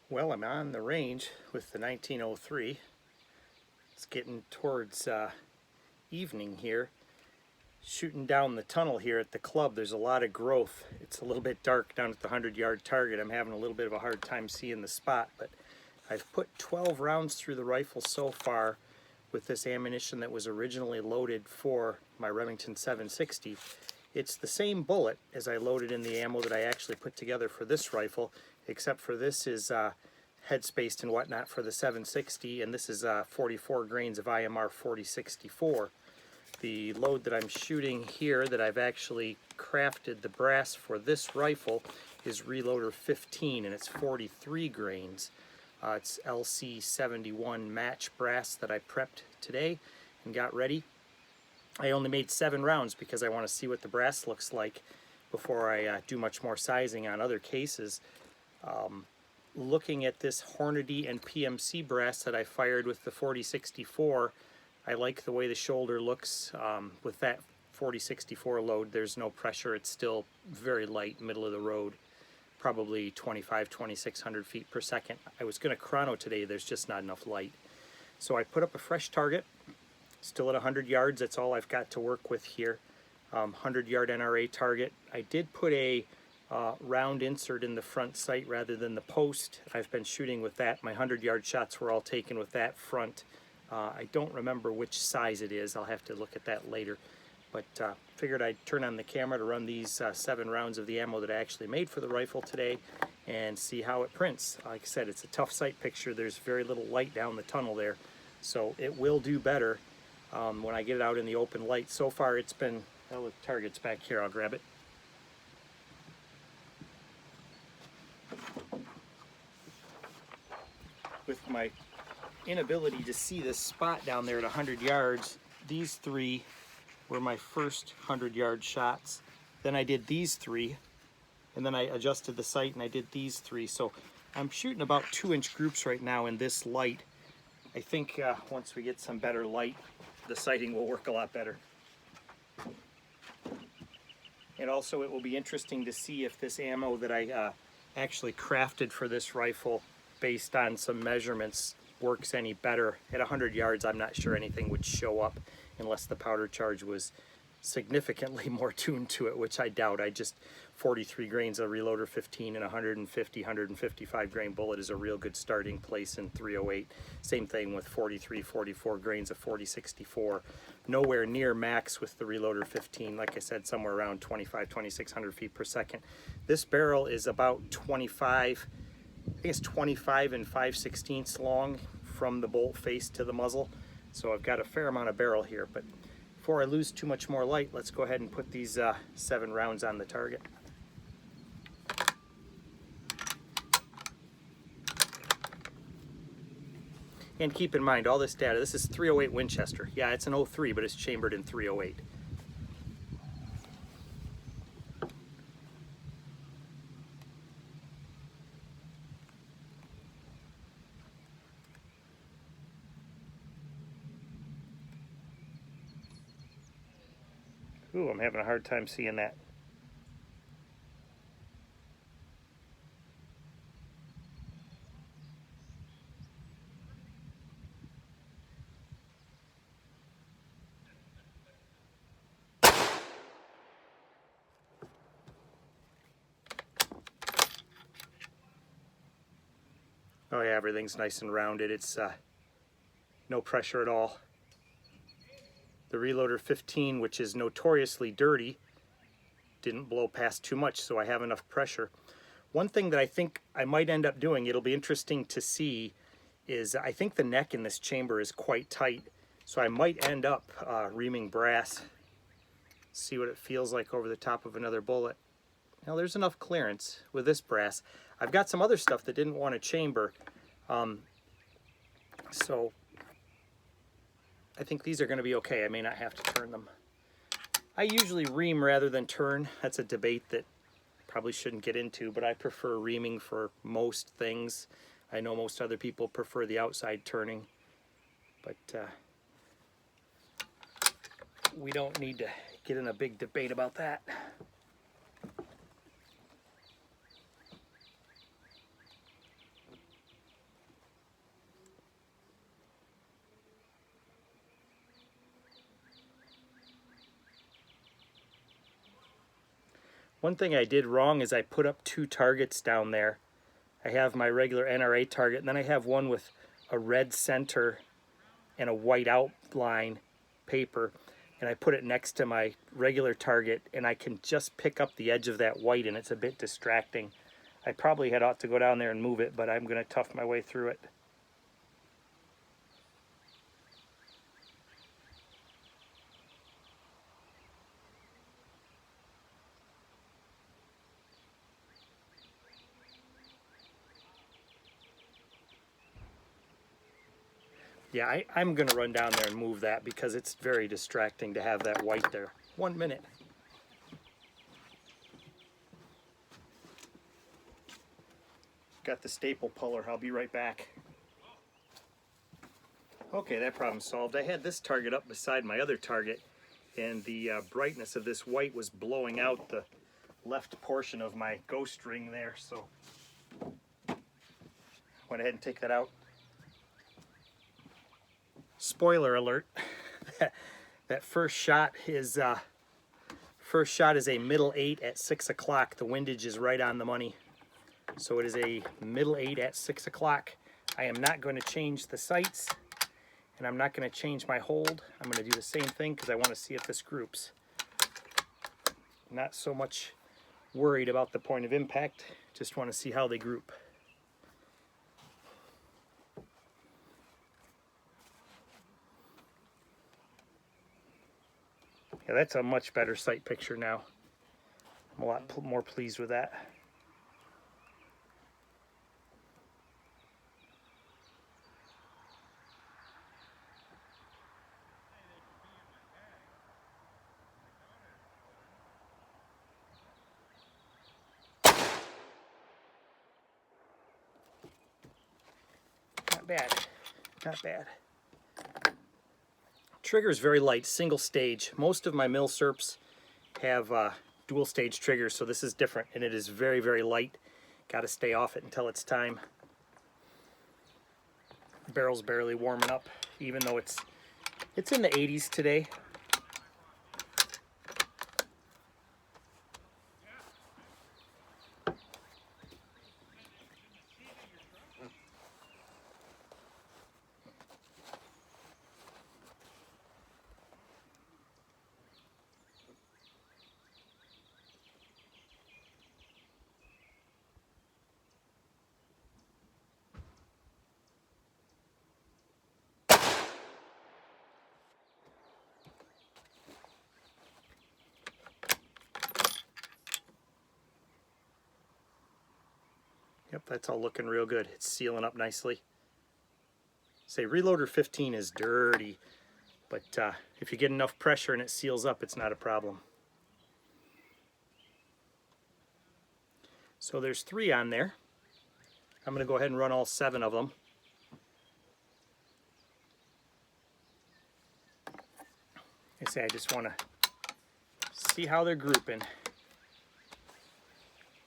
Well, I'm on the range with the 1903. It's getting towards evening here. Shooting down the tunnel here at the club, there's a lot of growth. It's a little bit dark down at the 100-yard target. I'm having a little bit of a hard time seeing the spot, but I've put 12 rounds through the rifle so far with this ammunition that was originally loaded for my Remington 760. It's the same bullet as I loaded in the ammo that I actually put together for this rifle, except for this is head spaced and whatnot for the 760, and this is 44 grains of IMR 4064. The load that I'm shooting here, that I've actually crafted the brass for this rifle, is reloader 15, and it's 43 grains. It's LC71 match brass that I prepped today and got ready. I only made 7 rounds because I want to see what the brass looks like before I do much more sizing on other cases. Looking at this Hornady and PMC brass that I fired with the 4064, I like the way the shoulder looks with that 4064 load. There's no pressure. It's still very light, middle of the road, probably 2,600 feet per second. I was going to chrono today. There's just not enough light. So I put up a fresh target, still at 100 yards. That's all I've got to work with here. 100-yard NRA target. I did put a round insert in the front sight rather than the post. I've been shooting with that. My 100-yard shots were all taken with that front. I don't remember which size it is. I'll have to look at that later. But figured I'd turn on the camera to run these 7 rounds of the ammo that I actually made for the rifle today and see how it prints. Like I said, it's a tough sight picture. There's very little light down the tunnel there, so it will do better when I get it out in the open light. So far it's been, oh, the target's back here, I'll grab it. With my inability to see this spot down there at 100 yards, these 3 were my first 100-yard shots. Then I did these 3, and then I adjusted the sight and I did these 3. So I'm shooting about 2-inch groups right now in this light. I think once we get some better light, the sighting will work a lot better. And also it will be interesting to see if this ammo that I actually crafted for this rifle based on some measurements works any better. At 100 yards, I'm not sure anything would show up unless the powder charge was significantly more tuned to it, which I doubt. 43 grains of reloader 15 and 155 grain bullet is a real good starting place in 308. Same thing with 44 grains of 4064. Nowhere near max with the reloader 15. Like I said, somewhere around 2,600 feet per second. This barrel is about 25, I think it's 25 and 5/16 long from the bolt face to the muzzle. So I've got a fair amount of barrel here, but before I lose too much more light, let's go ahead and put these 7 rounds on the target. And keep in mind, all this data, this is 308 Winchester. Yeah, it's an 03, but it's chambered in 308. Ooh, I'm having a hard time seeing that. Oh yeah, everything's nice and rounded. It's no pressure at all. The reloader 15, which is notoriously dirty, didn't blow past too much, so I have enough pressure. One thing that I think I might end up doing, it'll be interesting to see, is I think the neck in this chamber is quite tight, so I might end up reaming brass, see what it feels like over the top of another bullet. Now there's enough clearance with this brass. I've got some other stuff that didn't want to chamber, so I think these are going to be okay. I may not have to turn them. I usually ream rather than turn. That's a debate that probably shouldn't get into, but I prefer reaming for most things. I know most other people prefer the outside turning, but we don't need to get in a big debate about that. One thing I did wrong is I put up 2 targets down there. I have my regular NRA target, and then I have one with a red center and a white outline paper, and I put it next to my regular target, and I can just pick up the edge of that white, and it's a bit distracting. I probably had ought to go down there and move it, but I'm going to tough my way through it. Yeah, I'm going to run down there and move that because it's very distracting to have that white there. 1 minute. Got the staple puller. I'll be right back. Okay, that problem solved. I had this target up beside my other target, and the brightness of this white was blowing out the left portion of my ghost ring there, so I went ahead and take that out. Spoiler alert, that first shot is a middle 8 at 6 o'clock. The windage is right on the money. So it is a middle 8 at 6 o'clock. I am not going to change the sights, and I'm not going to change my hold. I'm going to do the same thing because I want to see if this groups. Not so much worried about the point of impact, just want to see how they group. Yeah, that's a much better sight picture now. I'm a lot more pleased with that. Not bad, not bad. Trigger is very light, single stage. Most of my milsurps have dual stage triggers, so this is different, and it is very, very light. Got to stay off it until it's time. The barrel's barely warming up, even though it's in the 80s today. Yep, that's all looking real good. It's sealing up nicely. Say reloader 15 is dirty, but if you get enough pressure and it seals up, it's not a problem. So there's 3 on there. I'm going to go ahead and run all 7 of them. I just want to see how they're grouping.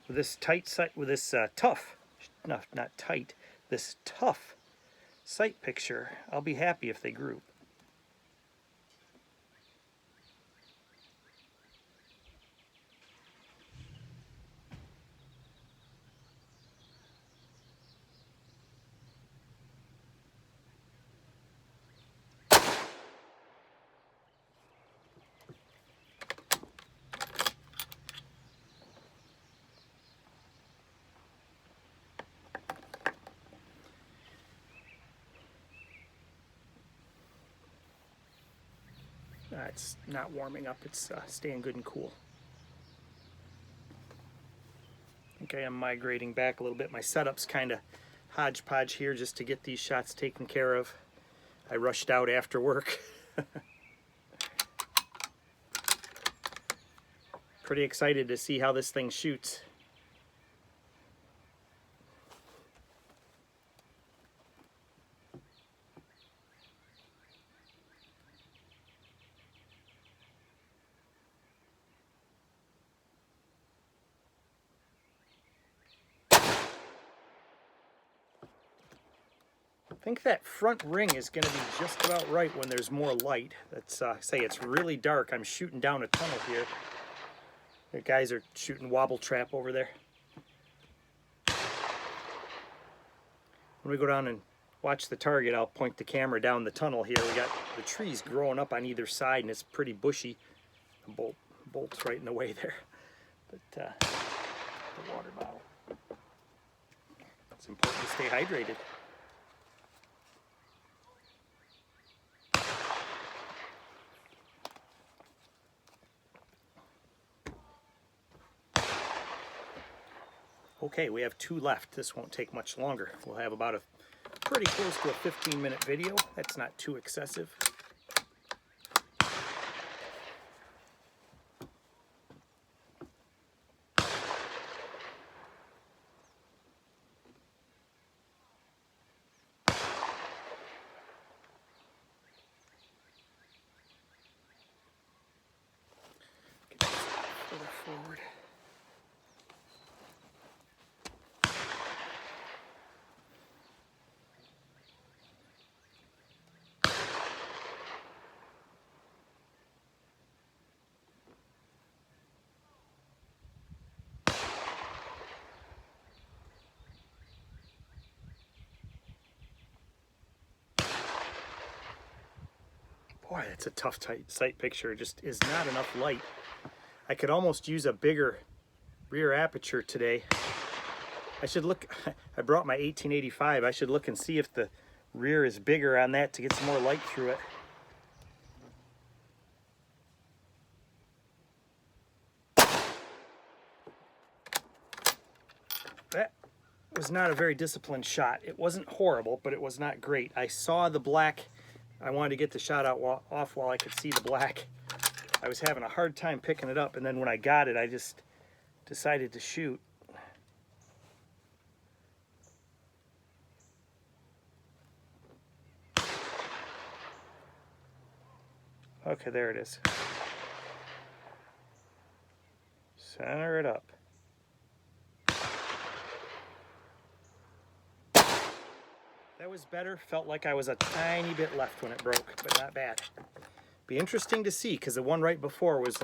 With this tight sight, with this tough, no, not tight, this tough sight picture, I'll be happy if they group. It's not warming up, it's staying good and cool. I think I am migrating back a little bit. My setup's kind of hodgepodge here just to get these shots taken care of. I rushed out after work. Pretty excited to see how this thing shoots. I think that front ring is going to be just about right when there's more light. Let's say it's really dark. I'm shooting down a tunnel here. The guys are shooting wobble trap over there. When we go down and watch the target, I'll point the camera down the tunnel here. We got the trees growing up on either side, and it's pretty bushy. The bolt's right in the way there. But the water bottle. It's important to stay hydrated. Okay, we have 2 left. This won't take much longer. We'll have about a pretty close to a 15-minute video. That's not too excessive. Get this further forward. Boy, that's a tough sight picture. Just is not enough light. I could almost use a bigger rear aperture today. I should look, I brought my 1885. I should look and see if the rear is bigger on that to get some more light through it. That was not a very disciplined shot. It wasn't horrible, but it was not great. I saw the black. I wanted to get the shot off while I could see the black. I was having a hard time picking it up, and then when I got it, I just decided to shoot. Okay, there it is. Center it up. That was better. Felt like I was a tiny bit left when it broke, but not bad. Be interesting to see, because the one right before was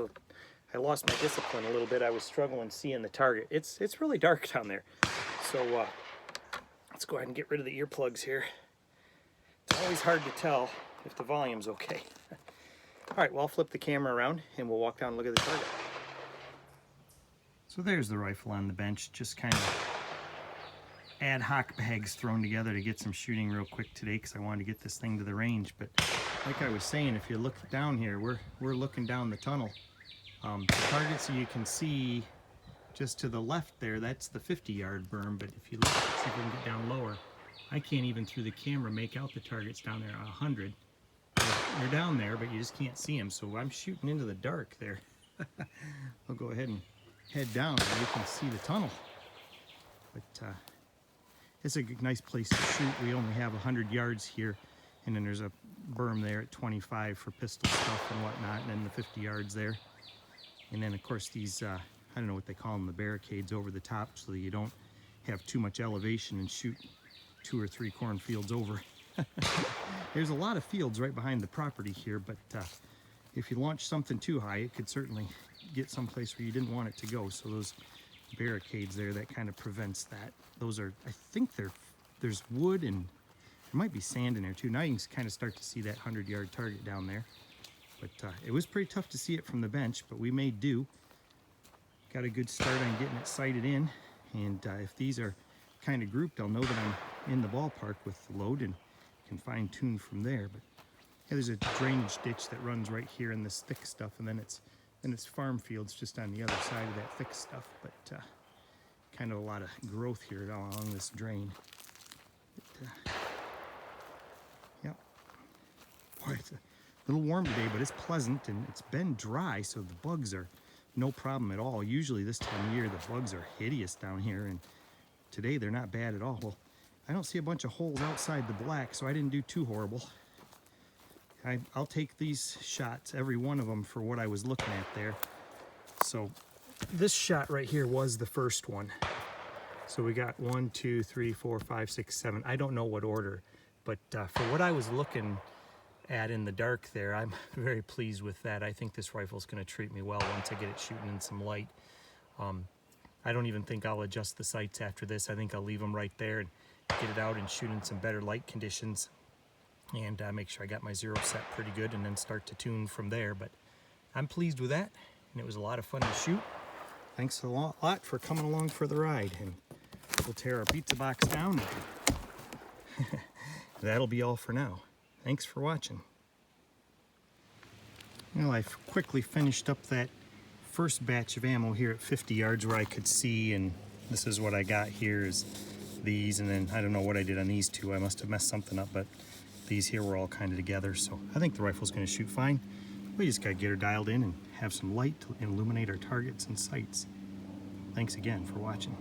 I lost my discipline a little bit. I was struggling seeing the target. It's really dark down there. So let's go ahead and get rid of the earplugs here. It's always hard to tell if the volume's okay. All right, well, I'll flip the camera around and we'll walk down and look at the target. So there's the rifle on the bench, just kind of ad hoc bags thrown together to get some shooting real quick today because I wanted to get this thing to the range. But like I was saying, if you look down here, we're looking down the tunnel. The targets you can see just to the left there, that's the 50-yard berm. But if you look, see if we can get down lower, I can't even through the camera make out the targets down there at 100. They're down there, but you just can't see them. So I'm shooting into the dark there. I'll go ahead and head down so you can see the tunnel. But it's a nice place to shoot. We only have 100 yards here, and then there's a berm there at 25 for pistol stuff and whatnot, and then the 50 yards there. And then, of course, these, I don't know what they call them, the barricades over the top so that you don't have too much elevation and shoot 2 or 3 cornfields over. There's a lot of fields right behind the property here, but if you launch something too high, it could certainly get someplace where you didn't want it to go. So those barricades there, that kind of prevents that. Those are, I think there's wood and there might be sand in there too. Now you can kind of start to see that 100-yard target down there. But it was pretty tough to see it from the bench, but we made do. Got a good start on getting it sighted in, and if these are kind of grouped, I'll know that I'm in the ballpark with the load and can fine tune from there. But yeah, there's a drainage ditch that runs right here in this thick stuff, and then it's farm fields just on the other side of that thick stuff. But kind of a lot of growth here along this drain. But, yeah, boy, it's a little warm today, but it's pleasant and it's been dry, so the bugs are no problem at all. Usually this time of year the bugs are hideous down here, and today they're not bad at all. Well, I don't see a bunch of holes outside the black, so I didn't do too horrible. I'll take these shots, every one of them, for what I was looking at there. So this shot right here was the first one. So we got 1, 2, 3, 4, 5, 6, 7. I don't know what order, but for what I was looking add in the dark there. I'm very pleased with that. I think this rifle is going to treat me well once I get it shooting in some light. I don't even think I'll adjust the sights after this. I think I'll leave them right there and get it out and shoot in some better light conditions, and make sure I got my zero set pretty good, and then start to tune from there. But I'm pleased with that, and it was a lot of fun to shoot. Thanks a lot for coming along for the ride, and we'll tear our pizza box down. That'll be all for now. Thanks for watching. Well, I've quickly finished up that first batch of ammo here at 50 yards where I could see, and this is what I got here is these, and then I don't know what I did on these two. I must have messed something up, but these here were all kind of together, so I think the rifle's going to shoot fine. We just got to get her dialed in and have some light to illuminate our targets and sights. Thanks again for watching.